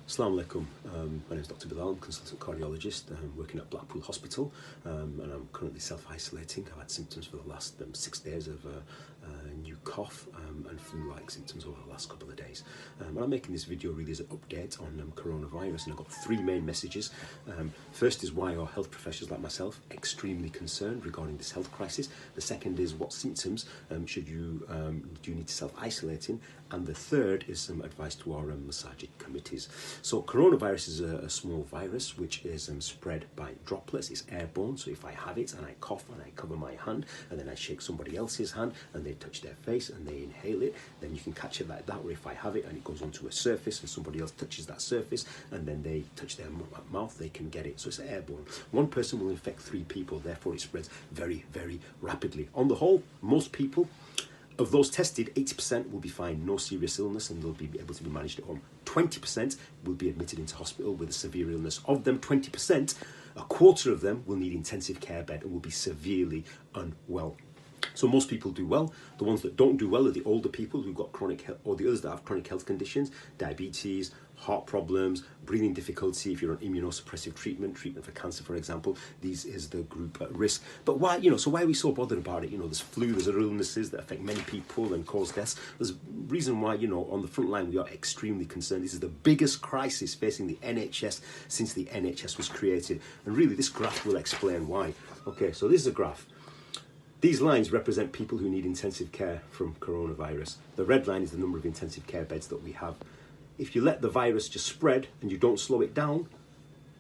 Assalamu alaikum. My name is Dr. Bilal, I'm a consultant cardiologist working at Blackpool Hospital, and I'm currently self-isolating. I've had symptoms for the last 6 days of new cough and flu-like symptoms over the last couple of days. And I'm making this video really as an update on coronavirus, and I've got three main messages. First is why are health professionals like myself extremely concerned regarding this health crisis. The second is what symptoms do you need to self-isolate in, and the third is some advice to our masajid committees. So coronavirus is a small virus which is spread by droplets. It's airborne, so if I have it and I cough and I cover my hand and then I shake somebody else's hand and they touch their face and they inhale it, then you can catch it like that. Or if I have it and it goes onto a surface and somebody else touches that surface and then they touch their mouth, they can get it. So it's airborne. One person will infect 3 people, therefore it spreads very, very rapidly. On the whole, most people, of those tested, 80% will be fine, no serious illness, and they'll be able to be managed at home. 20% will be admitted into hospital with a severe illness. Of them 20%, a quarter of them will need intensive care bed and will be severely unwell. So most people do well. The ones that don't do well are the older people who've got chronic health, or the others that have chronic health conditions, diabetes, heart problems, breathing difficulty. If you're on immunosuppressive treatment for cancer, for example, these is the group at risk. But why, so why are we so bothered about it? There's flu, there's other illnesses that affect many people and cause deaths. There's a reason why, on the front line, we are extremely concerned. This is the biggest crisis facing the NHS since the NHS was created. And really, this graph will explain why. Okay, so this is a graph. These lines represent people who need intensive care from coronavirus. The red line is the number of intensive care beds that we have. If you let the virus just spread and you don't slow it down,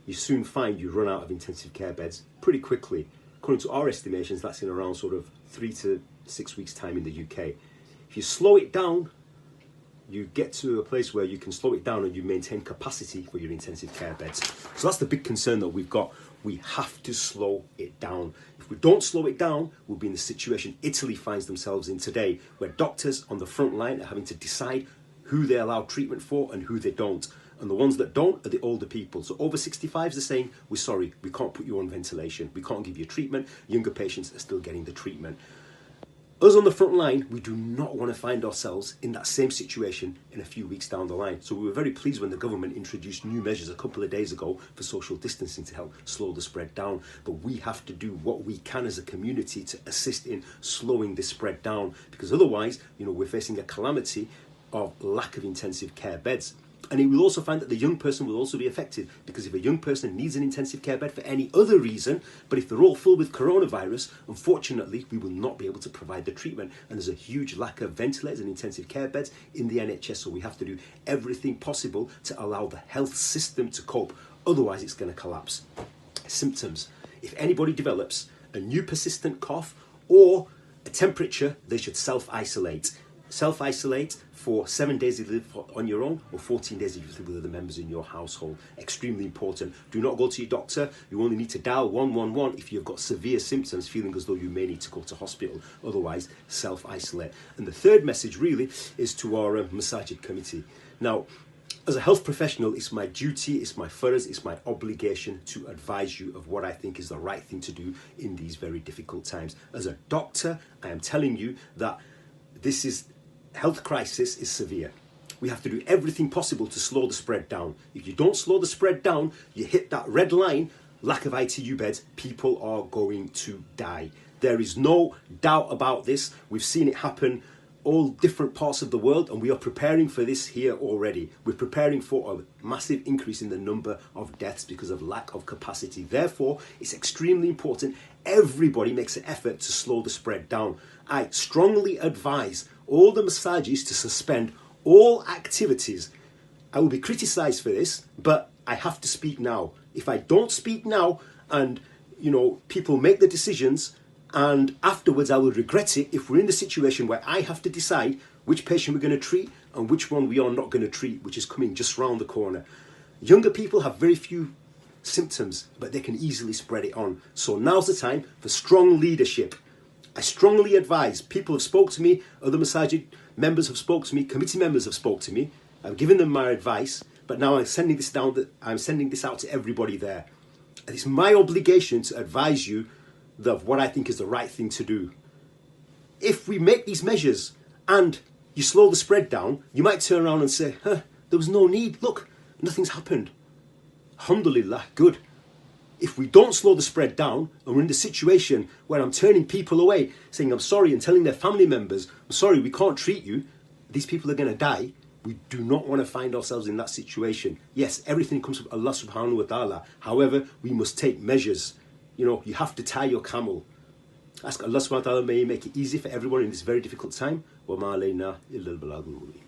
you soon find you run out of intensive care beds pretty quickly. According to our estimations, that's in around sort of 3 to 6 weeks' time in the UK. If you slow it down, you get to a place where you can slow it down and you maintain capacity for your intensive care beds. So that's the big concern that we've got. We have to slow it down. If we don't slow it down, we'll be in the situation Italy finds themselves in today, where doctors on the front line are having to decide who they allow treatment for and who they don't. And the ones that don't are the older people. So over 65s are saying, we're sorry, we can't put you on ventilation. We can't give you treatment. Younger patients are still getting the treatment. Us on the front line, we do not want to find ourselves in that same situation in a few weeks down the line. So we were very pleased when the government introduced new measures a couple of days ago for social distancing to help slow the spread down. But we have to do what we can as a community to assist in slowing this spread down, because otherwise, we're facing a calamity of lack of intensive care beds. And it will also find that the young person will also be affected, because if a young person needs an intensive care bed for any other reason, but if they're all full with coronavirus, unfortunately, we will not be able to provide the treatment. And there's a huge lack of ventilators and intensive care beds in the NHS, so we have to do everything possible to allow the health system to cope. Otherwise, it's going to collapse. Symptoms. If anybody develops a new persistent cough or a temperature, they should self-isolate. Self-isolate for 7 days if you live on your own, or 14 days if you live with other members in your household. Extremely important. Do not go to your doctor. You only need to dial 111 if you've got severe symptoms, feeling as though you may need to go to hospital. Otherwise, self-isolate. And the third message really is to our masajid committee. Now, as a health professional, it's my duty, it's my furz, it's my obligation to advise you of what I think is the right thing to do in these very difficult times. As a doctor, I am telling you that this health crisis is severe. We have to do everything possible to slow the spread down. If you don't slow the spread down, you hit that red line, lack of ITU beds, people are going to die. There is no doubt about this. We've seen it happen all different parts of the world, and we are preparing for this here already. We're preparing for a massive increase in the number of deaths because of lack of capacity. Therefore, it's extremely important everybody makes an effort to slow the spread down. I strongly advise all the masajis to suspend all activities. I will be criticised for this, but I have to speak now. If I don't speak now and, people make the decisions, and afterwards I will regret it if we're in the situation where I have to decide which patient we're going to treat and which one we are not going to treat, which is coming just round the corner. Younger people have very few symptoms, but they can easily spread it on. So now's the time for strong leadership. I strongly advise, people have spoke to me, other masajid members have spoke to me, committee members have spoke to me. I've given them my advice, but now I'm sending this out to everybody there. And it's my obligation to advise you of what I think is the right thing to do. If we make these measures and you slow the spread down, you might turn around and say, there was no need. Look, Nothing's happened. Alhamdulillah, good. If we don't slow the spread down, and we're in the situation where I'm turning people away, saying I'm sorry, and telling their family members, I'm sorry, we can't treat you, these people are going to die. We do not want to find ourselves in that situation. Yes, everything comes from Allah subhanahu wa ta'ala. However, we must take measures. You have to tie your camel. Ask Allah subhanahu wa ta'ala, may He make it easy for everyone in this very difficult time. وَمَا عَلَيْنَا إِلَّا الْبَلَاغُ الْمُبِينُ.